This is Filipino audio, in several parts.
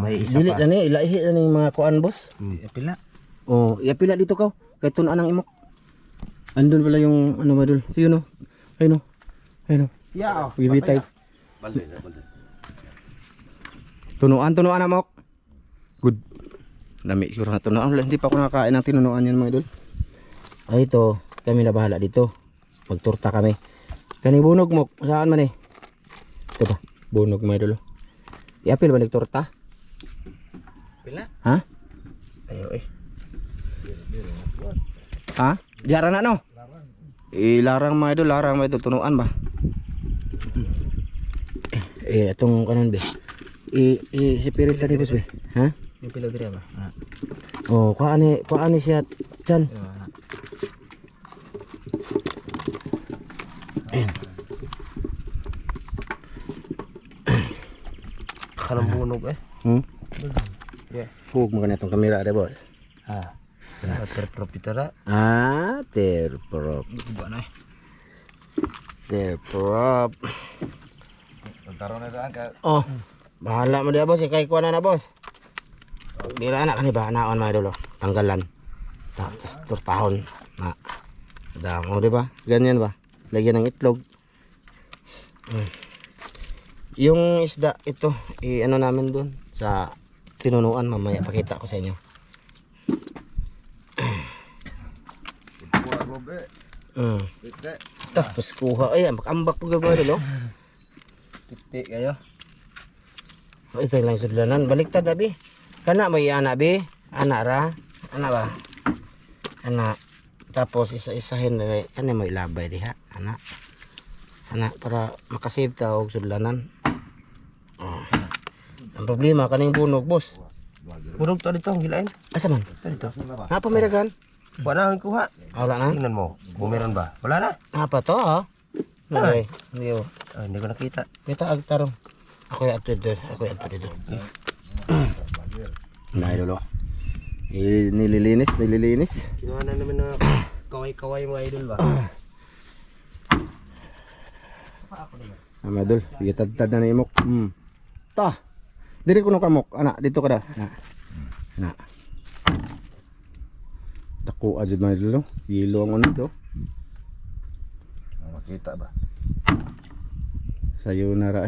May isa Dili pa. na ni ilahi na ning mga kuan boss. Pila. Oh, pila dito ka. Kay tun-an ang imok. Andun pala yung ano madul. Yun no. Ayun no. Ayun no. Yeah. Bibitay. Balde. Tunuan na mok. Good. Dami siguro na tunuan. Hindi pa ako nakakain ng tinunuan yan mga idol. Ay ito, kami na bahala dito. Magturta kami. Kani bunog mok. Saan man eh? Ito ba? Bunog mga idol. Iapil ba nagturta? Pila? Ha? Ayo Ha? Diara na no? Larang mga idol, tunuan ba? Itong kanon be. Sipirit ka dito be. Ha? Yung pila diri ba? Oh, kuani siya chan. Kanang bunog eh. Yeah. Hug mo kanitong kamera de boss. Ha. Terprop itara. Terprop. Ba na. Terprop. Taro na daan ka. Oh. Bahala mo dia boss, kay kuana na boss. Dira anak kani ba naon mga idol. Tanggalan. Tapos turtahon na. Damo di ba? Ganyan ba? Lagyan ng itlog. Yung isda ito, ano namin doon sa tinunuan, mamaya pakita ko sa inyo. Tapos kuha, ay ambak po gaba dalo. Titik kayo. Ito lang sudlanan, baliktad na bi. Kana may anak bi, anak ra, anak ba? Anak. Tapos isa-isahin na kana may labay diha, anak. Anak para makasave ta og sudlanan. Ang problema kaning bunog, boss. Bunog to dito ang gilain. Asa man? Dito. Napa may dagan? Wala akong kuha. Wala na? Tingnan mo. Bumeron ba? Wala na. Napa to, ha? Okay. Hindi Hindi ko nakita. Kita agtarong. Ako yung ato dito. Na idol. Nililinis. Kinuha na naman na kaway-kaway mga idol ba? Mga idol, bigitad-tad na imok. Ta. Diri kuno kamok, anak, dito ka da. Na. Dako ajud mga idol, yelo ang unod do. Makita ba? Sayo na ra.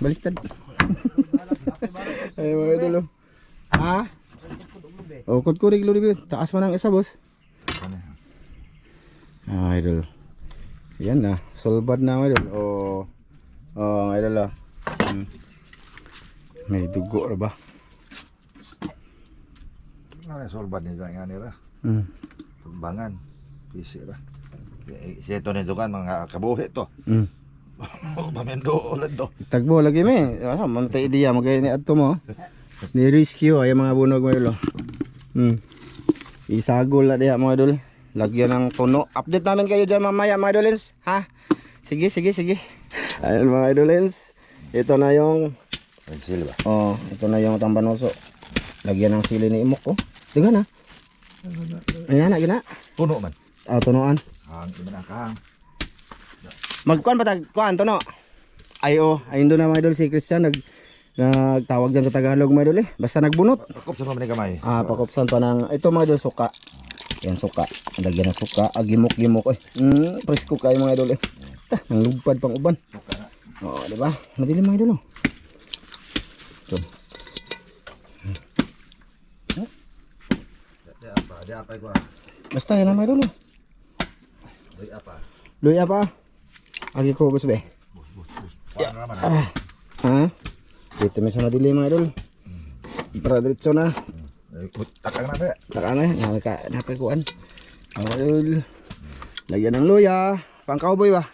Baliktad. Ay mga idol. Ha? O kod kurig lo dibi, taas man ang isa boss. Ah, idol. Yan na, solbad na mga idol. Oh, idol. May dugo ra ba? Ano solbad ni nga nila? Bangan, pisi ra. Ito nito kan mga kabuhi to. Pamendo ulit to. Tagbo lagi me. Mamtay idea magay ni adto mo. Ni rescue ay mga bunog mga idol. Isagol na diha mga idol. Lagyan ng tuno. Update namin kayo dyan mamaya mga idolens. Ha? Sige. Ayun mga idolens. Ito na yung Sili ba? ito na yung tambanoso. Lagyan ng sili ni imok oh. Diga na. Ayan na gina. Puno man. Tunuan. Ang iba na kang. Magkuan pa tag kuan tuno. Ay ayun doon na mga idol si Christian nagtawag dyan sa Tagalog mga idol eh. Basta nagbunot. Pakop sa mga kamay. Pakupsan pa ng ito mga idol suka. Yan suka. Lagyan ng suka. Gimok-gimok eh. Presko kayo mga idol eh. Nang lugpad pang uban. Di ba? Madilim mga idol oh. Ito. Di apa ko. Basta yan mga idol oh. Luy apa? Agi ko boss be. Paano naman? Ha? Dito may sa madilim mga idol. Para diretso na. Takang na ba? Taka na, napikuan. Idol. Lagyan ng luya. Pang cowboy ba?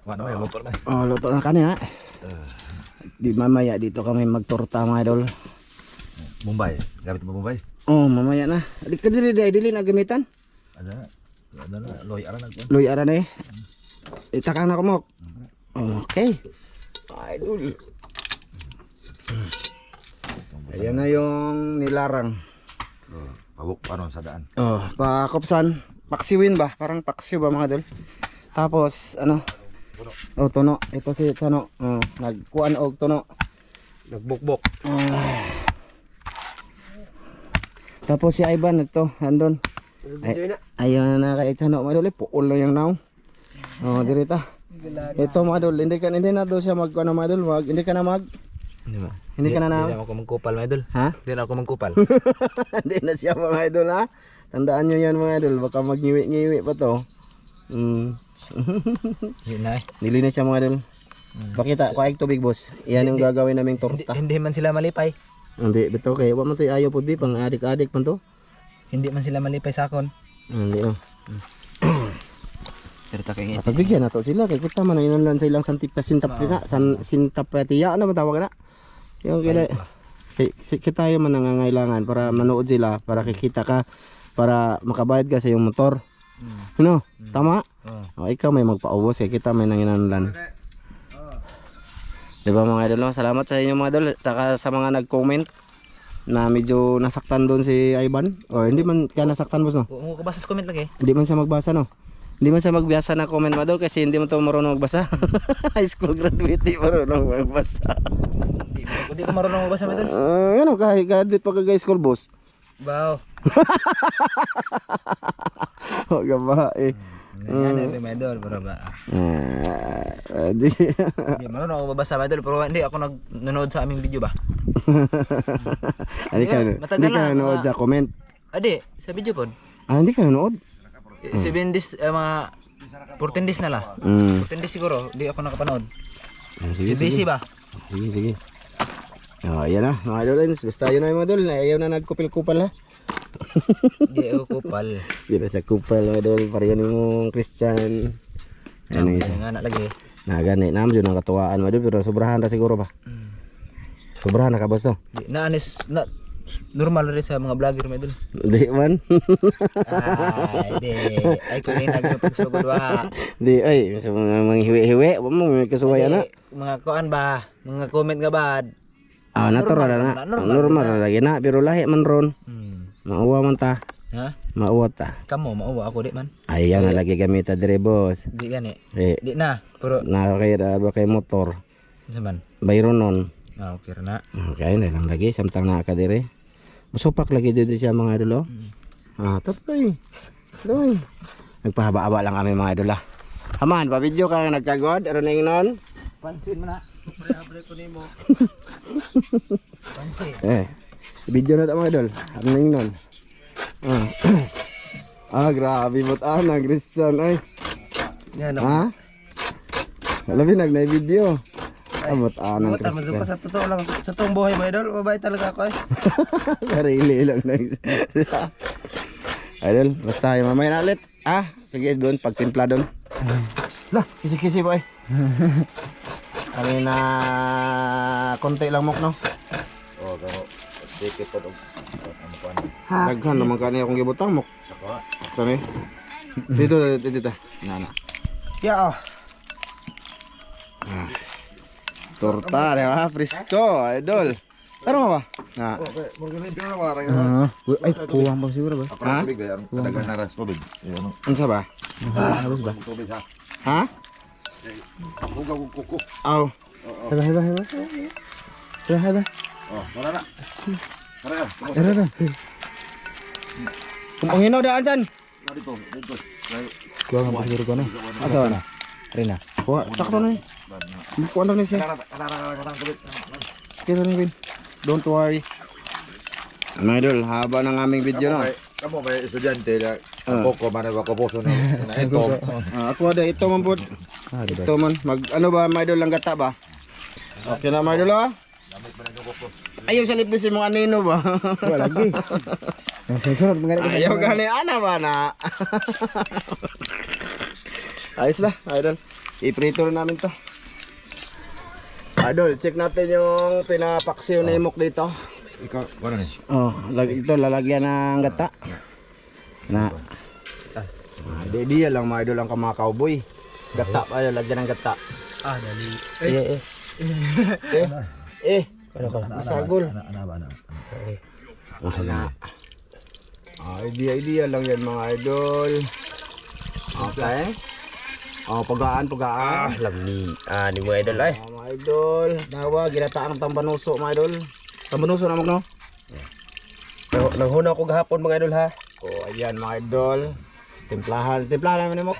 Ano yung motor na? Luto na kanin ha. Di mamaya dito kami magtorta mga idol. Mumbai. Gamit mo Mumbai? Mamaya na. Di ka dili na gamitan. Ano na? Loy ara na. Luy ara na eh. Itakang na kumok. Okay. Idol. Ayan na yung nilarang. Pabuk paano sa daan? Pakopsan. Paksiwin ba? Parang paksiw ba mga idol? Tapos Oh, tuno. Ito si Sano. Oh, nagkuan og tuno. Nagbukbok. Tapos si Ivan ito, andun. Video na. Ayun na kay Sano, mga idol. Puol lang yung naw. Oh, dirita. Ito mga idol, hindi na daw siya mag ano mga idol, hindi ka na mag. Hindi ka na na. Hindi na ako magkupal mga idol. Ha? Hindi na ako magkupal. Hindi na siya mga idol ha. Tandaan nyo yan mga idol, baka mag-ngiwi-ngiwi pa to. Yun na eh. Nili na siya mga idol. Pakita, kuhaig tubig boss. Yan yung gagawin naming torta. Hindi man sila malipay. Hindi, bito kay wa man to ayaw po di pang adik-adik man to. Hindi man sila malipay sa akon. Hindi no. Cerita kay Pagbigyan na to sila kay kita man inunlan sa ilang sintapatiya ano ba tawag na? Yung kila kita yung nangangailangan para manood sila, para kikita ka, para makabayad ka sa iyong motor. Ano? Tama? O ikaw may magpaubos kay kita may nanginanlan. Diba mga idol, salamat sa inyo mga idol, saka sa mga nag-comment na medyo nasaktan doon si Ivan. O hindi man ka nasaktan boss no? Mo ko basa sa comment lagi. Hindi man siya magbasa no? Hindi man siya magbasa na comment mga idol kasi hindi man to marunong magbasa. High school graduate di marunong magbasa. Hindi ko marunong magbasa mga idol. Ano kahit graduate pa ka high school boss? Wow. Huwag ka ba eh. Yan ang remedor para ba? Di. Hindi marunong ako babasa mga idol pero hindi ako nanonood sa aming video ba? Hindi ka nanonood sa comment. Adi, sa video po. Hindi ka nanonood? 7 days, mga 14 days na la. 14 days siguro, hindi ako nakapanood. Sige, Busy ba? Sige. Ayan na, mga idolins. Basta yun na yung mga idol. Ayaw na nagkupil-kupal ha. Hindi ako kupal. Hindi na siya kupal mga idol. Pareho ni mong Christian. Ano isa? Nga na lagi. Gani. Naman yun ang katuwaan mga idol. Pero sobrahan na siguro ba? Sobrahan na ka boss no? Normal rin sa mga vlogger mga idol. Hindi man. Ay kung may nagpagsugod ba. Di ay. Mga hiwi-hiwi. Huwag mo may kasuway na. Mga kuan ba? Mga comment nga ba? Natural na. Normal na lagi na. Pero lahi man ron. Mauwa man ta. Ha? Mauwa ta. Kamu mauwa ako di man. Ayaw na lagi gamita dire boss. Di gani. Di na. Pero nakakira ba kay motor. Saman. Bayron nun. Okay na. Okay na lang lagi. Samtang nakakadire. Masupak lagi dito siya mga idol. Tapos doy. Nagpahaba-haba lang kami mga idol. Haman, pa-video ka na nagkagod. Aron na nun. Pansin mo na. Pre ko nimo. Pansin. Video na ito mga idol. Aron na nun. Grabe mo't Christian ay. Yan Ha? Labi nag-video. Mo't Christian. Sa totoo lang, sa toong buhay mga idol, mabait talaga ako eh. Sarili lang na idol, basta yung mamaya na ulit. Sige doon, pagtimpla doon. Lah, kisi-kisi po eh. Kami na konti lang mok no. Dikit po dog. Daghan naman kani akong gibutang mok. Kami. Dito. Nana. Ya. Torta, di ba? Frisco, idol. Taro mo ba? Magalimpyo na warang. Ay, kuwang ba siguro ba? Ako na tubig ba? Dagan na ras tubig. Ano sa ba? Harus ba? Tubig ha. Ha? Hugaw kong kuko. Aw. Haba. Wala na. Tara. Kung hinaw daan dyan. Dito. Kuha nga pa siguro ko na. Asa ba na? Rina. Kuha, sakto na eh. Kuha na siya. Kaya na Win. Don't worry. Ano idol, haba ng aming video na. Kamu ba estudyante na poko man ako poso na ito. Ako ada ito man po. Ito man. Ano ba mga idol, lang gata ba? Okay na mga idol ha? Ayaw sa lip si mga anino ba? Wala lagi. Ayaw gani ana ba na? Ayos na idol. I-prito rin namin to. Idol, check natin yung pinapaksiw na imok dito. Ikaw, wala ni. Ito lalagyan ng gata. Na. Diya lang mga idol ang mga cowboy. Gata pa lalagyan ng gata. Dali. Sagol. Idea lang yan mga idol. Okay. Oh, pugaan. Lami. Ni mo idol ay. Oh, mga idol. Dawa, ginataang tambanuso mga idol. Tambanuso na no? Nanghuna ko gahapon mga idol ha. Oh, ayan mga idol. Timplahan naman mo.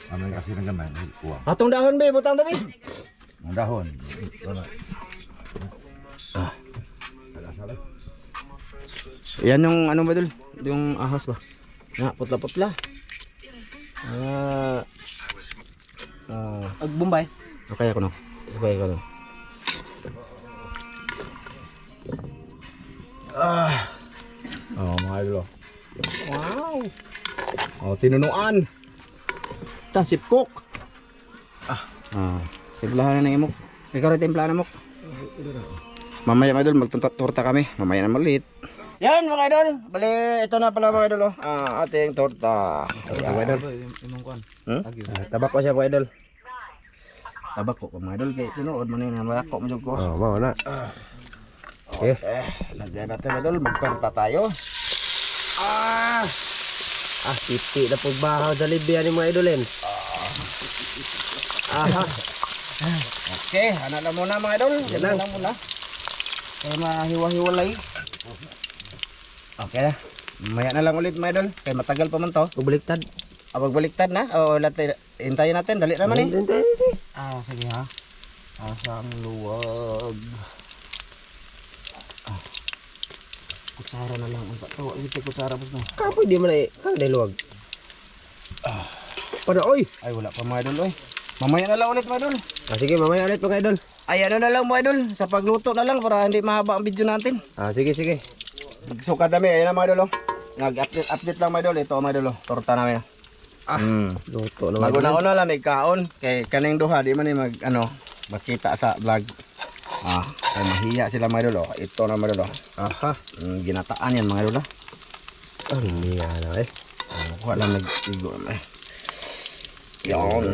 Ano kasi ng gamay, kuha. Atong dahon be, butang tabi. Ang dahon. Yan yung ano ba idol? Yung ahas ba? Na, putla-putla. Ag Bombay. Okay ako no. Oh, mga idol. Wow. Oh, tinunuan. Ta sipkok. Timplahan na imok. Ikaw rin timplahan na mok. Mamaya mga idol, magtorta kami. Mamaya na maliit. Yan mga idol. Bali, ito na pala mga idol. Ating torta. Mga idol. Imong kuan. Tabak ko siya mga idol. Tabak ko mga idol. Kaya tinuod mo na yun. Tabak ko mo ko. Mau na. Okay. Lagyan natin mga idol. Magtorta tayo. Titi na pagbahaw sa libya ni mga idolin. Okay, anak na muna mga idol. Yan lang muna. Kaya mahiwa-hiwalay. Okay na. Maya na lang ulit mga idol. Kaya matagal pa man to. Ubaliktad. Magbaliktad na. O, hintayin natin. Dali naman eh. Sige ha. Asang luwag. Kutsara na lang. Ito kutsara po na. Kapoy di man ay luwag. Pada oy. Ay wala pa mga idol. Mamaya na lang ulit mga idol. Sige, mamaya ulit mga idol. Ay ano na lang mga idol. Sa pagluto na lang para hindi mahaba ang video natin. Sige. Sukat kami, ayun na mga idol. Nag-update lang mga idol. Ito mga idol. Torta namin. Luto na mga idol. Maguna-una lang may kaon. Kay kaning duha, di man mag makita sa vlog. Kaya mahiya sila mga idol. Ito na mga idol. Ginataan yan mga idol. Niya na eh. Kuha lang nag-igo naman. Yan.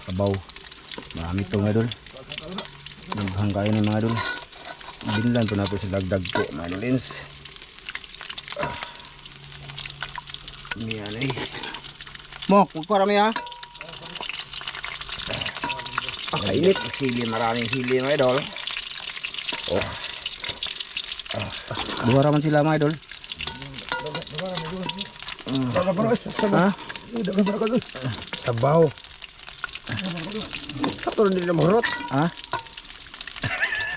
Sabaw. Marami ito mga idol. Naghangkain ng mga idol. Binlan po na po sa dagdag po mga idolins. Yan eh. Mok, magkarami ha. Kainit. Sili, maraming sili mga idol. Buha raman sila mga idol. Tabaw. Katulad din na mahurot.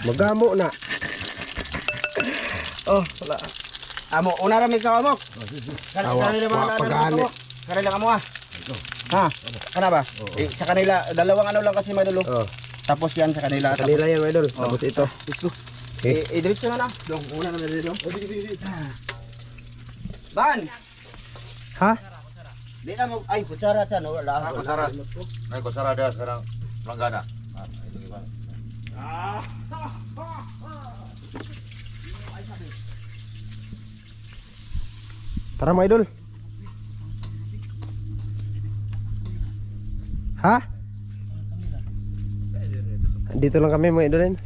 Magamo na. Wala. Amo, una rami ka amok. Pagani. Kanila ka mo Kana ba? Sa kanila, dalawang ano lang kasi mga idol. Tapos yan sa kanila. Kanila yan mga idol. Tapos ito. Let's go. I-diretso na lang. Dong, una naman dito. Ban! Ha? Di na mo, ay, kutsara dyan. Wala. Kutsara. May kutsara dia sekarang langgana. Tara mga idol. Ha? Dito lang kami mga idolin.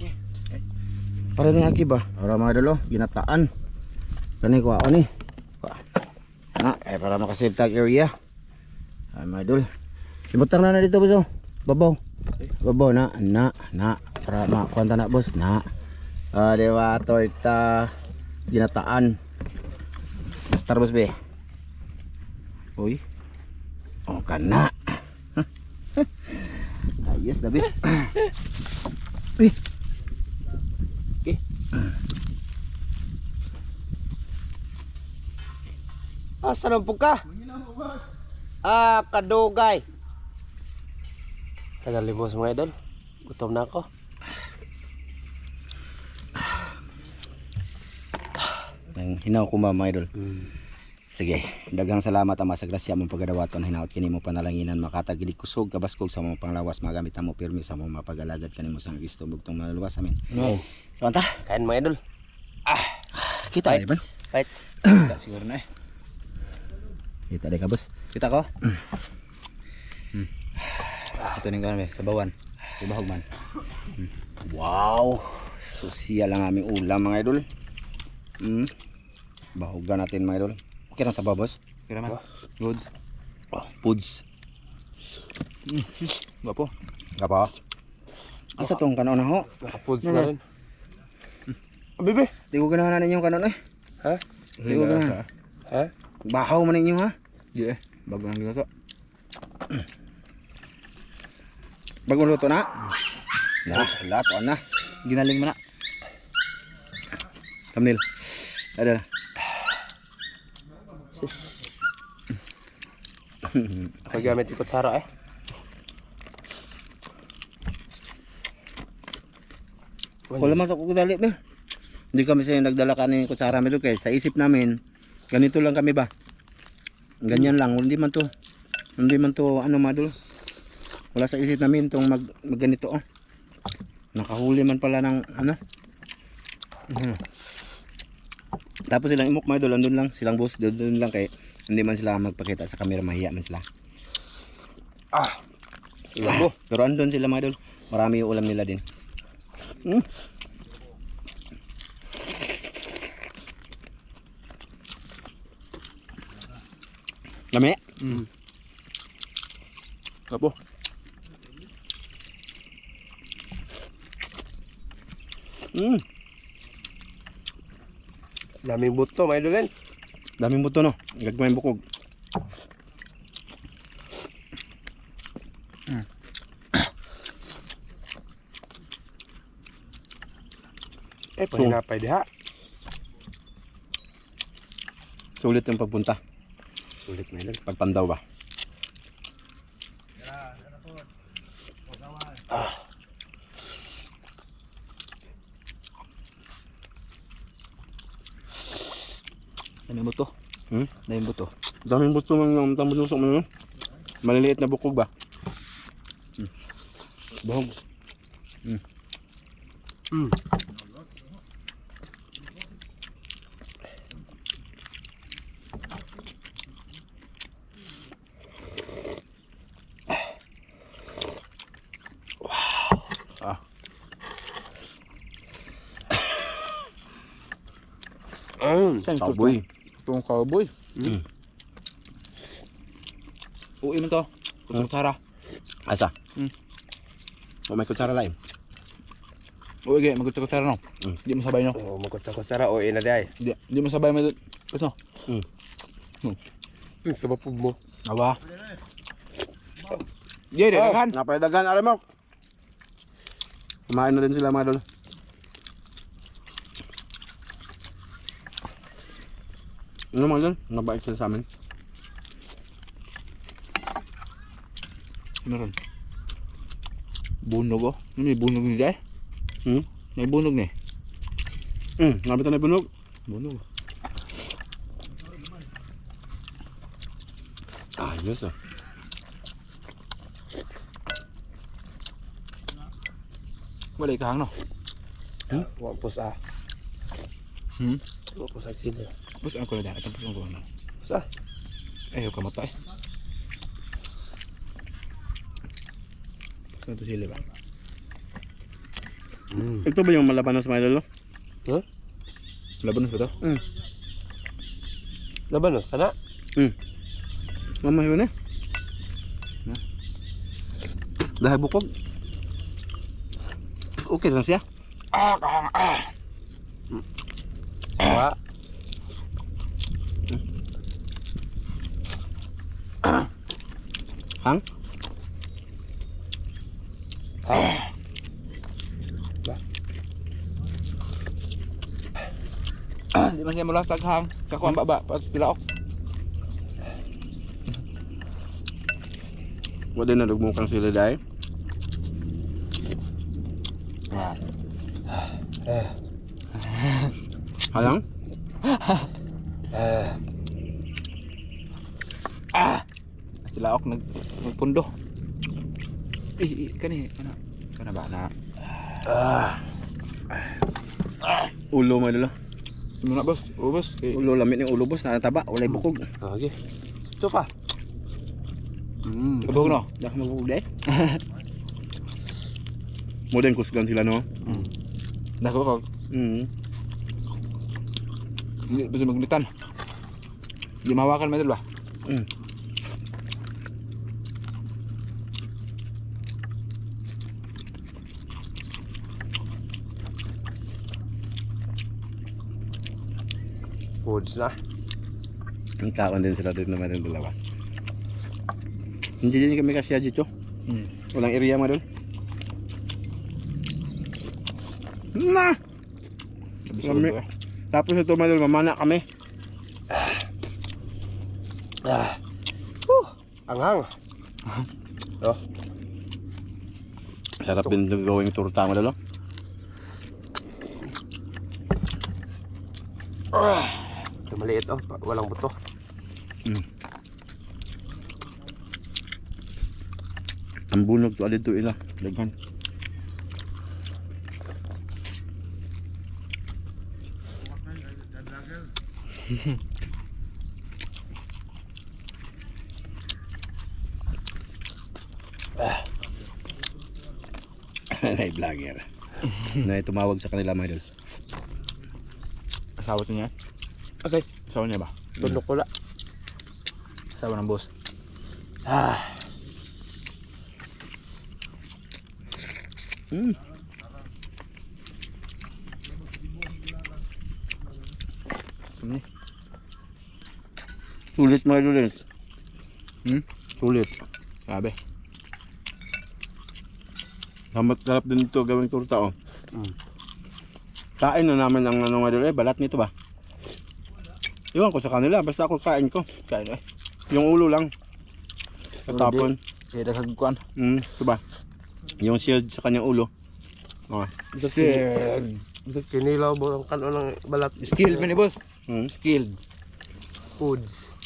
Para ni Aki ba? Para mga idol, ginataan. Kani ko ako ni. Para makasave tag area. Ay mga idol. Ibutang na dito boss. Babaw. Babaw na. Para makuha na boss na. Diba, torta ginataan. Star boss be. Uy. Kana. Ayos na bis. Okay. Asa na po ka? Kadugay. Tagal libos mga idol. Gutom na ako. Nang hinaw ko mga idol. Sige, daghang salamat ama sa grasya mong pagadawaton hinaot kini mo panalanginan makatagili kusog kabaskog sa mga panglawas magamit mo pirmi sa mga mapagalagad kanimo sa Kristo bugtong malaluwas amin. No. Kanta? Kain mga idol. Kita ay ban? Fight. Siguro na eh. Kita deh ka boss. Kita ko. Ito ning kan sa bawan. Ibahog man. Wow, sosyal ang aming ulam mga idol. Bahugan natin mga idol. Okay lang sa boss? Kira man. Good. Foods. Gwapo. Gapa. Asa tong kanon na ho? Nakapod na rin. Bibi. Di ko ganahan na inyong kanon eh. Ha? Di ko ganahan. Ha? Bahaw man ninyo ha. Di bago nang ginato. Bagong luto na. Nah, lato na. Ginaling man na. Thumbnail. Ada. Ako gamit yung kutsara eh. Wala man ako dali ba? Hindi kami sa nagdala kanin kutsara mi kay sa isip namin ganito lang kami ba. Ganyan lang, hindi man to ano madol. Wala sa isip namin tong magganito oh. Nakahuli man pala ng ano. Tapos silang imok madol andun lang, silang boss doon lang kay hindi man sila magpakita sa camera, mahiya man sila. Labo. Pero andun sila madol. Marami yung ulam nila din. Lami? Gwapo. Daming buto, may idol yan. Daming buto no. Gagmay bukog. Pahinapay diha. Sulit yung pagpunta. Sulit na idol. Pagpandaw ba? Daming buto. Daming buto. Daming buto ng tambunusok mo no? Maliliit na bukog ba? Bahog. Cowboy. Itong cowboy. Uwi man to. Kutsara. Asa? O may kutsara lain? Uwi gaya, magkutsara no. Di mo sabay no. Oh, magkutsara o ina diha. Di mo sabay mo. Bas no. Sa bapog mo. Awa. Di, daghan. Napaidagan, alam mo. Kumain na rin sila mga dol. Ano mga dol? Nabait sila sa amin. Meron. Bunog oh. May bunog ni Jai. May bunog ni. Nabitan na bunog. Bunog. Ayos ah. Wala ikahang no. Wampos ah. Wampos ang sila. Bus ang ko na dahil. Tapos ang ko na. Sa? Ayaw ka matay. Ito sila ba? Ito ba yung malabanos mga dol? Huh? Labanos ba to? Laban no? Kana? Mama yun eh. Dahil bukog. Okay lang siya. Kahang Wa. Hang? Di man siya mula sa kahang. Sa kuwan ba? Tilaok. Wala na nagmukang sila dahil. Halang? Tilaok nagpundo. Kani. Kana ba na? Ulo mga dol. Muna boss. Boss. Ulo lamit yung ulo boss na taba. Walay bukog. Okay. Ito pa. Kabog no? Dah mabukog dahil. Modern kusgan sila no? Dako ko. Hindi bisa maglitan. Di mawakan medal ba? Foods na. Kaon din sila dito naman yung dalawa. Hindi din kami kasya dito. Walang area mga dol. Na! Kami. Tapos ito mga dol, mamana kami. Anghang. Oh, Sarap din itong gawing turta mga dol. ito maliit oh, walang buto. Ang bunog to alito ila. Laghan. Ay, vlogger. Na tumawag sa kanila mga idol. Asawa niya. Okay, Asawa niya ba? tulog ko la. Asawa ng boss. Kami. Sulit mga idol. Sulit. Sabi. Sarap din ito gawing turta oh. Kain na namin ang ano mga idol. Balat nito ba? Iwan ko sa kanila. Basta ako kain ko. Kain eh. Yung ulo lang. Katapon. Hindi na kagkuan. Ito ba? Yung shield sa kanyang ulo. Oh. Kinilaw mo ang kanon ng balat. Skilled man ni boss. Skilled. Foods.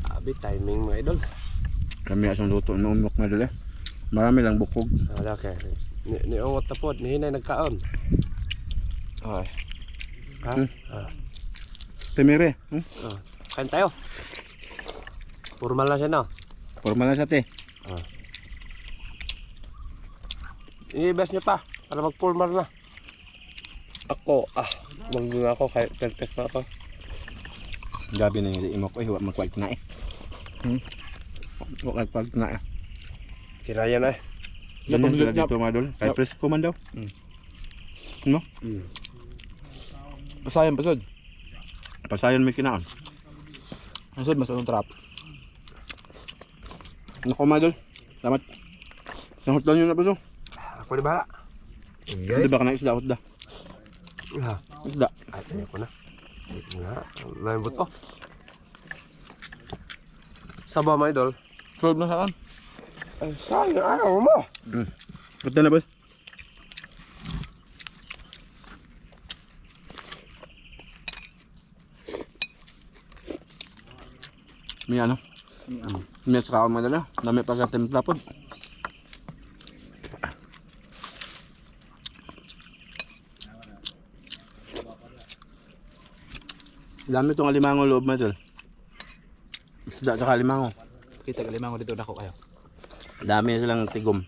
Abi, timing mga idol. Kami asang luto na umok mga idol eh. Marami lang bukog. Wala kay. Niungot na po, nihinay nagkaon. Okay. Ha? Temere. Kain tayo. Formal na siya na. Formal na sa te. I-best nyo pa, para mag-formal na. Ako, mag ako, kay perfect na ako. Gabi na yung imok. Huwag magkwag na eh. Huwag magkwag na eh. Kiraya na eh. Ganyan sila dito mga idol. Kay presko man daw. No? Pasayan pasod. Pasayon may kinaon. Pasod mas anong trap. Nako mga idol. Salamat. Sahot lang yun na baso. Ako di bahala. Hindi ba ka na isda? Hotda. Isda. Ay, tayo ko na. Ito nga, may buto. Saba mga idol. Solve na saan? Ay, sayang araw mo. Hotda na ba? May ano? May saka ako madala. Dami pagkatimpla po. Dami itong alimango loob mo idol. Isda sa kalimango. Kita kalimango dito dako kayo. Dami silang tigom.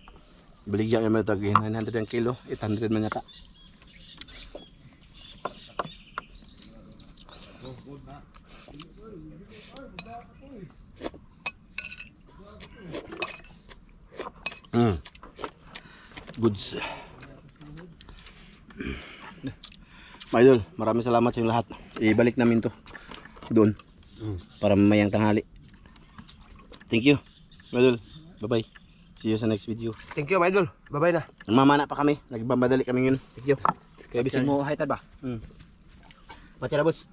Baligyan yung mga tag 900 ang kilo. 800 man yata. Goods. Mga idol, maraming salamat sa inyong lahat. Ibalik namin to doon para mamayang tanghali. Thank you. Mga idol, bye-bye. See you sa next video. Thank you mga idol. Bye-bye na. Mamana pa kami. Nagmamadali kami ngayon. Thank you. Kaya bisin mo haytad ba? Pati na boss.